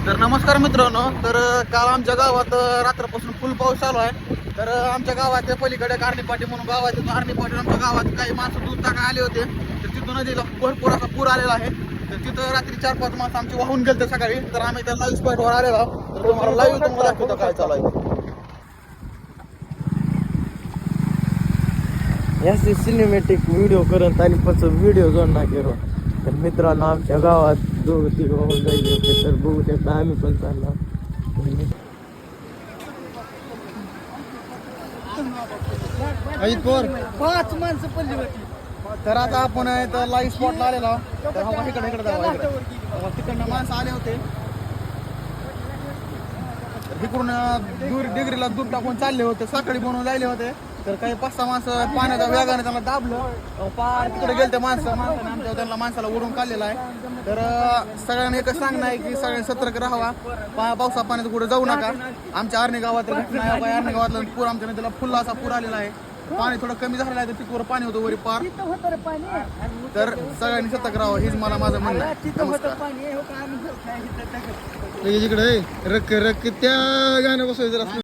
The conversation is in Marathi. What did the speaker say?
तर नमस्कार मित्रांनो. तर काल आमच्या गावात रात्रपासून फुल पाऊस चालू आहे. तर आमच्या गावाच्या पलीकडे आर्णीपाटी म्हणून गाव आहे. तिथून आर्णीपाटी आमच्या गावात काही माणसं दूध टाकायला आले होते. तर तिथून नदीला भरपूर असा पूर आलेला आहे. तर तिथं रात्री 4-5 माणसं आमची वाहून गेलते सकाळी. तर आम्ही त्या लाईव्ह स्पॉटवर आलेलो. तर तुम्हाला लाईव्ह तुम्हाला दाखवतो काय चालू आहे. याचे सिनेमॅटिक व्हिडिओ करत आणि पासून व्हिडिओ जोडणार केलो. तर मित्रांनो आमच्या गावात दोघं तिघं होऊन जायचे होते. तर बघू शकता आम्ही पण चाललो. पाच माणसं पडली होती. तर आता आपण इथं लाईव्ह स्पॉटला आलेलो. तर इकडे जाऊ. तिकडनं माणसं आले होते. इकडून दूर डिग्रीला दूध टाकून चालले होते. साखळी बनवून जायले होते. तर काही 5-6 माणसं पाण्याच्या वेगाने त्यांना दाबलं. पार तिकडे गेले ते माणसाने आमच्या त्यांना माणसाला ओढून काढलेला आहे. तर सगळ्यांनी एकच सांगणं आहे की सगळ्यांनी सतर्क राहावा. पावसा पाण्यात कुठे जाऊ नका. आमच्या आर्णी गावात घटना आहे. आर्णी गावातला पूर आमच्या नदीला फुल असा पूर आलेला आहे. पाणी थोडं कमी झालेलं आहे. तर तिथवर पाणी होतं वरी पार. तर सगळ्यांनी सतर्क राहावं हेच मला माझं म्हणणं आहे. नमस्कार. इकडे रक रक त्या गाणं बसवायचं.